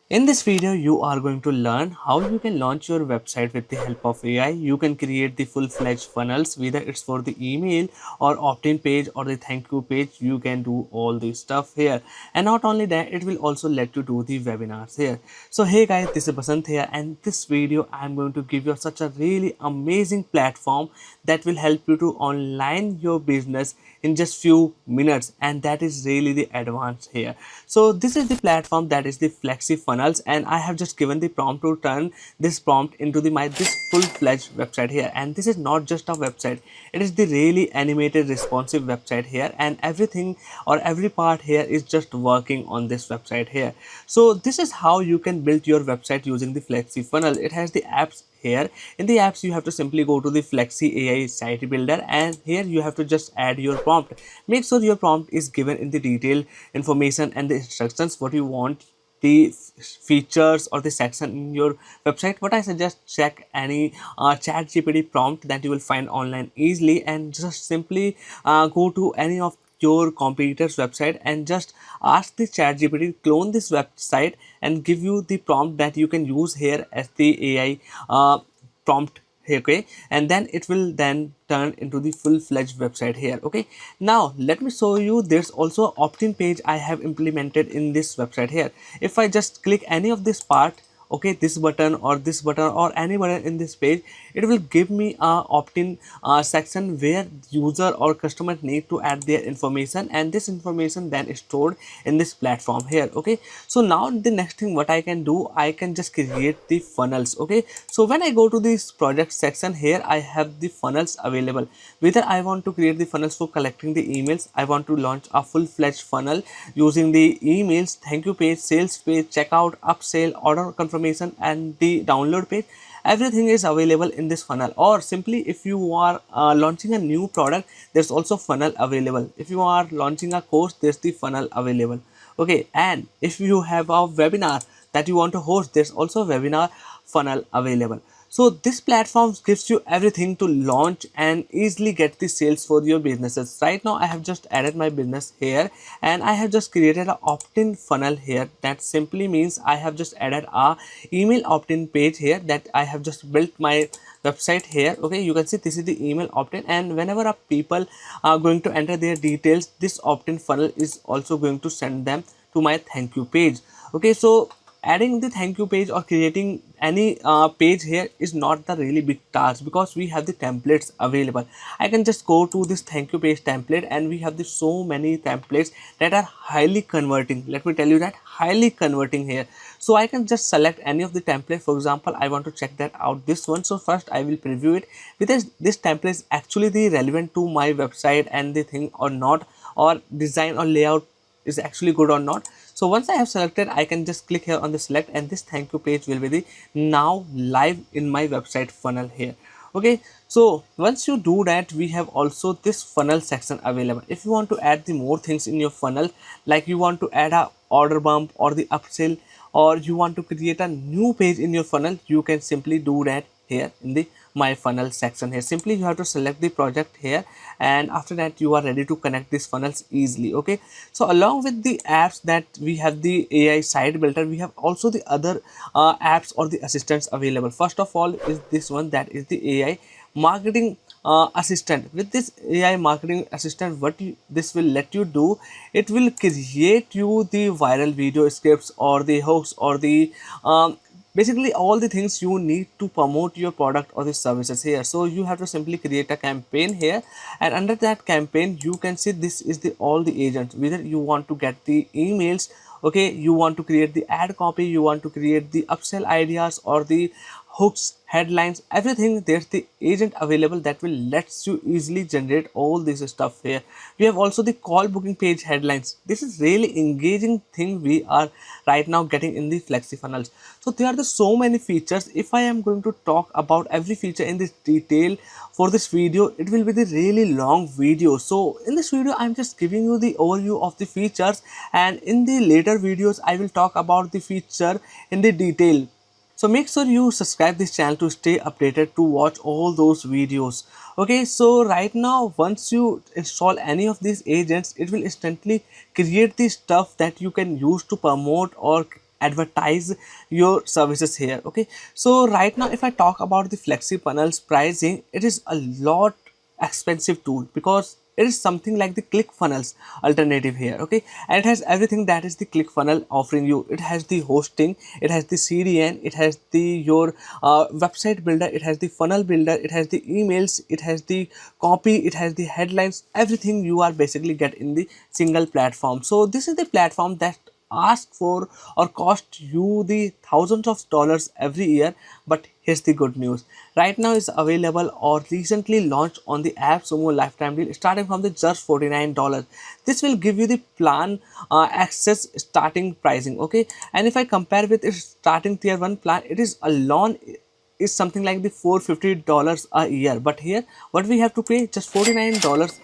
In this video, you are going to learn how you can launch your website with the help of AI. You can create the full-fledged funnels, whether it's for the email or opt-in page or the thank you page. You can do all this stuff here. And not only that, it will also let you do the webinars here. So hey guys, this is Basant here, and this video I'm going to give you such a really amazing platform that will help you to online your business in just few minutes, and that is really the advanced here. So this is the platform, that is the Flexifunnels, and I have just given the prompt to turn this prompt into the my this full-fledged website here. And this is not just a website, it is the really animated responsive website here, and everything or every part here is just working on this website here. So this is how you can build your website using the Flexifunnel. It has the apps here. In the apps, you have to simply go to the Flexi AI site builder, and here you have to just add your prompt. Make sure your prompt is given in the detailed information and the instructions what you want the features or the section in your website. What I suggest, check any chat gpt prompt that you will find online easily, and just simply go to any of your competitor's website and just ask the chat gpt clone this website and give you the prompt that you can use here as the AI prompt here. Okay, and then it will then turn into the full-fledged website here. Okay, now let me show you, there's also opt-in page I have implemented in this website here. If I just click any of this part, okay, this button or any button in this page, it will give me a opt-in section where user or customer need to add their information, and this information then is stored in this platform here. Okay, so now the next thing what I can do, I can just create the funnels. Okay, so when I go to this project section here, I have the funnels available. Whether I want to create the funnels for collecting the emails, I want to launch a full-fledged funnel using the emails, thank you page, sales page, checkout, upsell, order confirmation, and the download page. Everything is available in this funnel. Or simply, if you are launching a new product, there's also funnel available. If you are launching a course, there's the funnel available. Okay, and if you have a webinar that you want to host, there's also a webinar funnel available. So this platform gives you everything to launch and easily get the sales for your businesses. Right now I have just added my business here, and I have just created an opt-in funnel here. That simply means I have just added a email opt-in page here, that I have just built my website here. Okay, you can see this is the email opt-in, and whenever a people are going to enter their details, this opt-in funnel is also going to send them to my thank you page. Okay, so adding the thank you page or creating any page here is not the really big task, because we have the templates available. I can just go to this thank you page template, and we have the so many templates that are highly converting. Let me tell you that highly converting here. So I can just select any of the template. For example, I want to check that out, this one. So first I will preview it, because this template is actually the relevant to my website and the thing or not, or design or layout is actually good or not. So once I have selected, I can just click here on the select, and this thank you page will be the now live in my website funnel here. Okay, so once you do that, we have also this funnel section available. If you want to add the more things in your funnel, like you want to add a order bump or the upsell, or you want to create a new page in your funnel, you can simply do that here in the my funnel section here. Simply you have to select the project here, and after that you are ready to connect these funnels easily. Okay, so along with the apps that we have the AI site builder, we have also the other apps or the assistants available. First of all is this one, that is the AI marketing assistant. With this AI marketing assistant, what this will let you do, it will create you the viral video scripts or the hooks or the basically all the things you need to promote your product or the services here. So you have to simply create a campaign here, and under that campaign you can see this is the all the agents. Whether you want to get the emails, okay, you want to create the ad copy, you want to create the upsell ideas or the hooks, headlines, everything, there's the agent available that will lets you easily generate all this stuff here. We have also the call booking page headlines. This is really engaging thing we are right now getting in the Flexifunnels. So there are the so many features. If I am going to talk about every feature in this detail for this video, it will be the really long video. So in this video I'm just giving you the overview of the features, and in the later videos I will talk about the feature in the detail. So make sure you subscribe this channel to stay updated to watch all those videos. Okay, so right now once you install any of these agents, it will instantly create the stuff that you can use to promote or advertise your services here. Okay, so right now if I talk about the Flexifunnels pricing, it is a lot expensive tool because it is something like the ClickFunnels alternative here. Okay, and it has everything that is the ClickFunnel offering you. It has the hosting, it has the CDN, it has the your website builder, it has the funnel builder, it has the emails, it has the copy, it has the headlines. Everything you are basically get in the single platform. So this is the platform that ask for or cost you the thousands of dollars every year. But here's the good news, right now is available or recently launched on the app Sumo lifetime deal starting from the just $49. This will give you the plan access starting pricing. Okay, and if I compare with its starting tier 1 plan, it is alone is something like the $450 a year. But here what we have to pay, just $49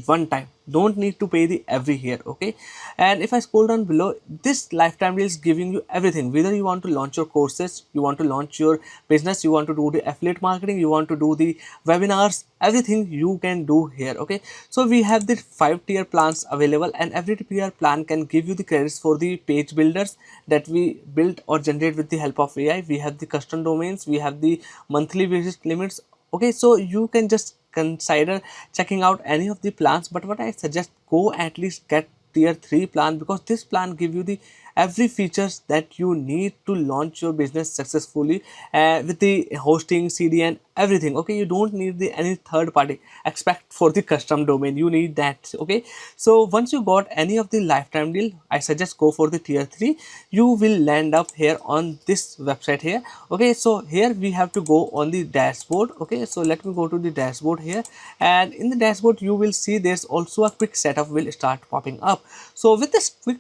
one time, don't need to pay the every year. Okay, and if I scroll down below, this lifetime deal is giving you everything, whether you want to launch your courses, you want to launch your business, you want to do the affiliate marketing, you want to do the webinars, everything you can do here. Okay, so we have the 5 tier plans available, and every tier plan can give you the credits for the page builders that we built or generate with the help of AI. We have the custom domains, we have the monthly visit limits. Okay, so you can just consider checking out any of the plans, but what I suggest, go at least get tier 3 plan, because this plan give you the every features that you need to launch your business successfully with the hosting, CDN, everything. Okay, you don't need the any third party except for the custom domain, you need that. Okay, so once you got any of the lifetime deal, I suggest go for the tier 3. You will land up here on this website here. Okay, so here we have to go on the dashboard. Okay, so let me go to the dashboard here, and in the dashboard you will see there's also a quick setup will start popping up. So with this quick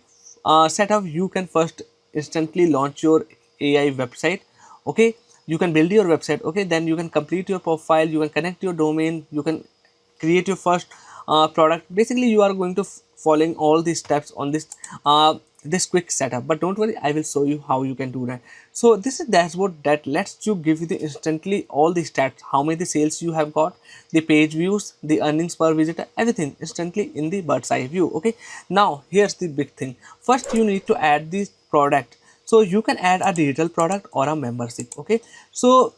setup, you can first instantly launch your AI website. Okay, you can build your website. Okay, then you can complete your profile, you can connect your domain, you can create your first product. Basically you are going to following all these steps on this quick setup, but don't worry, I will show you how you can do that. So this is dashboard that lets you give you the instantly all the stats, how many sales you have got, the page views, the earnings per visitor, everything instantly in the bird's eye view. Okay, now here's the big thing. First you need to add this product. So you can add a digital product or a membership. Okay, so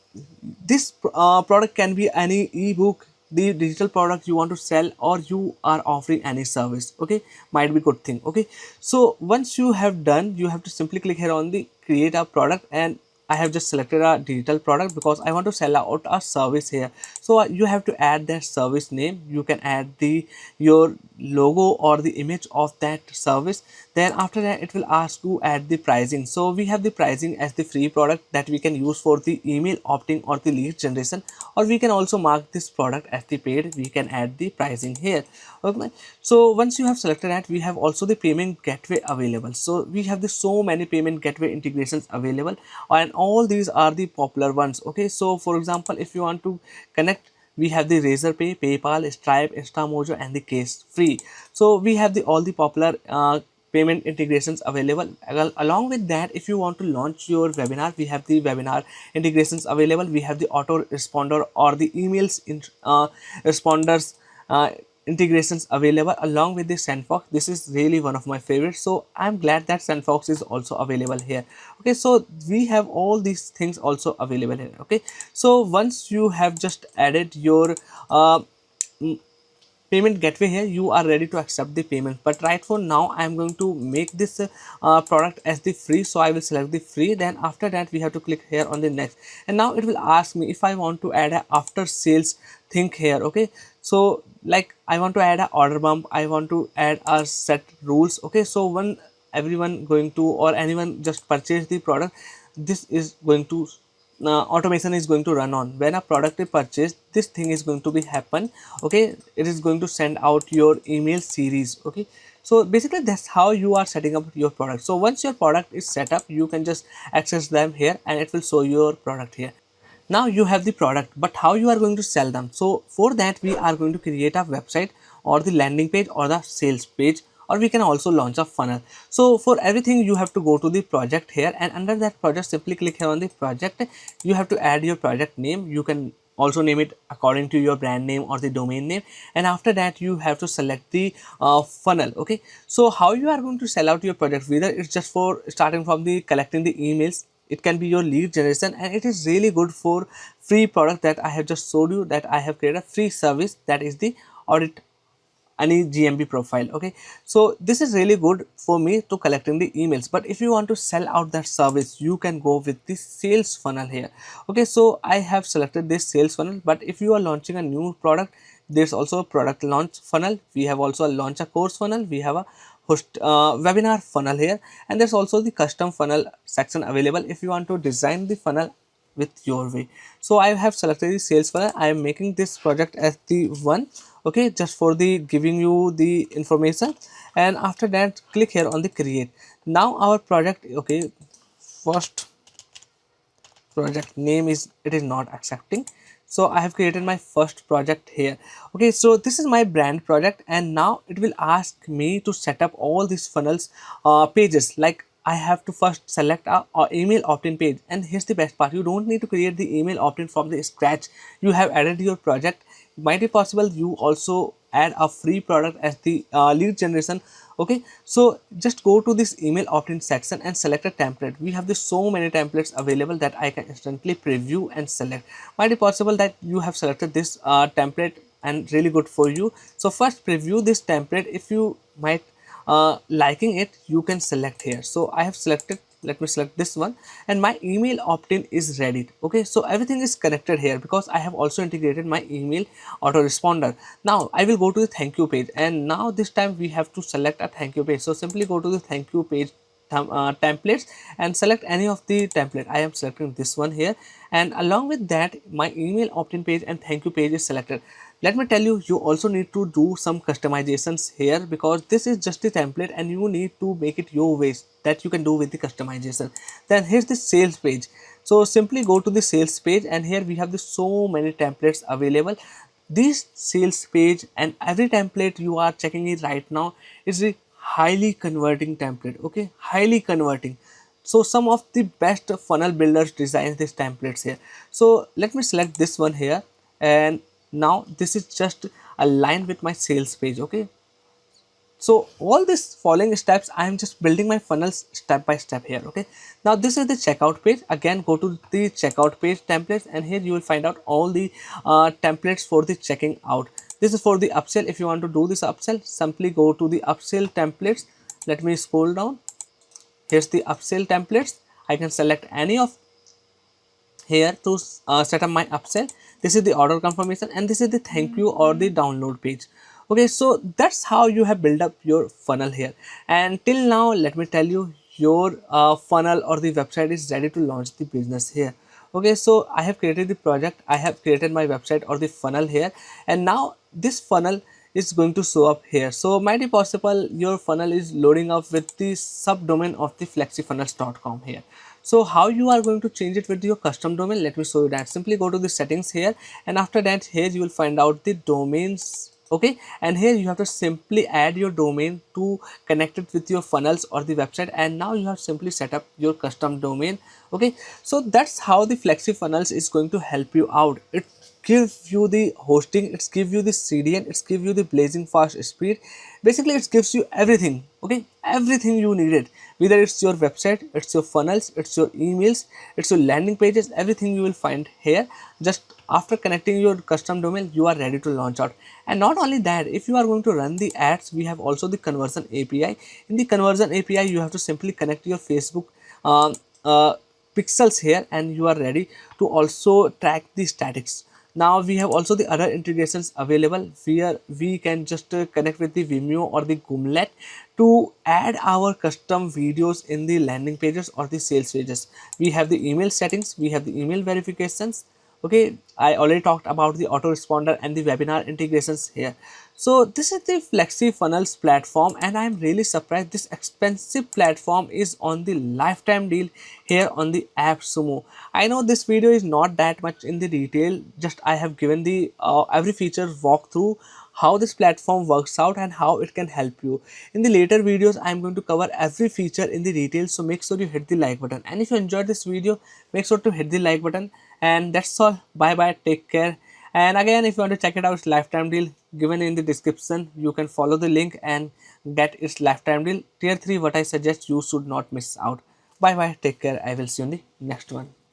this product can be any ebook, the digital product you want to sell, or you are offering any service. Okay, might be good thing. Okay, so once you have done, you have to simply click here on the create a product, and I have just selected a digital product because I want to sell out a service here. So you have to add that service name, you can add the your logo or the image of that service. Then after that it will ask to add the pricing. So we have the pricing as the free product that we can use for the email opting or the lead generation, or we can also mark this product as the paid. We can add the pricing here. Okay, so once you have selected that, we have also the payment gateway available. So we have the so many payment gateway integrations available, and all these are the popular ones. Okay, so for example, if you want to connect, we have the Razorpay, PayPal, Stripe, Instamojo, and the Case Free. So we have the all the popular payment integrations available. Along with that, if you want to launch your webinar, we have the webinar integrations available. We have the auto responder or the emails in responders integrations available, along with the Sandfox. This is really one of my favorites, so I'm glad that Sandfox is also available here. Okay, so we have all these things also available here. Okay, so once you have just added your payment gateway here, you are ready to accept the payment. But right for now I am going to make this product as the free, so I will select the free. Then after that we have to click here on the next, and now it will ask me if I want to add a after sales thing here. Okay, so like I want to add a order bump, I want to add a set rules. Okay, so when everyone going to or anyone just purchase the product, this is going to automation is going to run on. When a product is purchased, this thing is going to be happen. Okay, it is going to send out your email series. Okay, so basically that's how you are setting up your product. So once your product is set up, you can just access them here and it will show your product here. Now you have the product, but how you are going to sell them? So for that we are going to create a website or the landing page or the sales page, or we can also launch a funnel. So for everything you have to go to the project here, and under that project simply click here on the project. You have to add your project name. You can also name it according to your brand name or the domain name. And after that you have to select the funnel. Okay, so how you are going to sell out your product, whether it's just for starting from the collecting the emails, it can be your lead generation, and it is really good for free product that I have just showed you, that I have created a free service, that is the audit any GMB profile. Okay, so this is really good for me to collecting the emails. But if you want to sell out that service, you can go with the sales funnel here. Okay, so I have selected this sales funnel, but if you are launching a new product, there's also a product launch funnel. We have also a launch a course funnel. We have a host webinar funnel here, and there's also the custom funnel section available if you want to design the funnel with your way. So I have selected the sales funnel. I am making this project as the one. Okay, just for the giving you the information. And after that, click here on the create. Now our project, okay, first project name is, it is not accepting, so I have created my first project here. Okay, so this is my brand project, and now it will ask me to set up all these funnels pages. Like I have to first select a email opt-in page. And here's the best part, you don't need to create the email opt-in from the scratch. You have added your project, might be possible you also add a free product as the lead generation. Okay, so just go to this email opt-in section and select a template. We have this so many templates available that I can instantly preview and select. Might be possible that you have selected this template and really good for you. So first preview this template. If you might liking it, you can select here. So I have selected, let me select this one, and my email opt-in is ready. Okay, so everything is connected here because I have also integrated my email autoresponder. Now I will go to the thank you page, and now this time we have to select a thank you page. So simply go to the thank you page templates and select any of the template. I am selecting this one here, and along with that my email opt-in page and thank you page is selected. Let me tell you, you also need to do some customizations here because this is just a template and you need to make it your ways that you can do with the customization. Then here's the sales page. So simply go to the sales page, and here we have the so many templates available. This sales page and every template you are checking it right now is a highly converting template. Okay, highly converting. So some of the best funnel builders design these templates here. So let me select this one here, and now this is just aligned with my sales page. Okay, so all these following steps I am just building my funnels step by step here. Okay, now this is the checkout page. Again, go to the checkout page templates, and here you will find out all the templates for the checking out. This is for the upsell. If you want to do this upsell, simply go to the upsell templates. Let me scroll down. Here's the upsell templates. I can select any of here to set up my upsell. This is the order confirmation, and this is the thank you or the download page. Okay, so that's how you have built up your funnel here. And till now, let me tell you, your funnel or the website is ready to launch the business here. Okay, so I have created the project, I have created my website or the funnel here, and now this funnel is going to show up here. So might be possible your funnel is loading up with the subdomain of the flexifunnels.com here. So how you are going to change it with your custom domain, let me show you that. Simply go to the settings here, and after that here you will find out the domains. Okay, and here you have to simply add your domain to connect it with your funnels or the website, and now you have simply set up your custom domain. Okay, so that's how the Flexifunnels is going to help you out. It gives you the hosting, it's give you the CDN, it's give you the blazing fast speed. Basically it gives you everything. Okay, everything you needed, whether it's your website, it's your funnels, it's your emails, it's your landing pages, everything you will find here. Just after connecting your custom domain, you are ready to launch out. And not only that, if you are going to run the ads, we have also the conversion API. In the conversion API, you have to simply connect your Facebook um, uh, pixels here, and you are ready to also track the statics. Now we have also the other integrations available where we can just connect with the Vimeo or the Gimlet to add our custom videos in the landing pages or the sales pages. We have the email settings, we have the email verifications. Okay, I already talked about the autoresponder and the webinar integrations here. So this is the Flexifunnels platform, and I am really surprised this expensive platform is on the lifetime deal here on the AppSumo. I know this video is not that much in the detail, just I have given the every feature walkthrough how this platform works out and how it can help you. In the later videos, I'm going to cover every feature in the detail, so make sure you hit the like button. And if you enjoyed this video, make sure to hit the like button. And that's all. Bye bye. Take care. And again, if you want to check it out, it's lifetime deal given in the description. You can follow the link and get its lifetime deal. Tier 3, what I suggest you should not miss out. Bye bye. Take care. I will see you in the next one.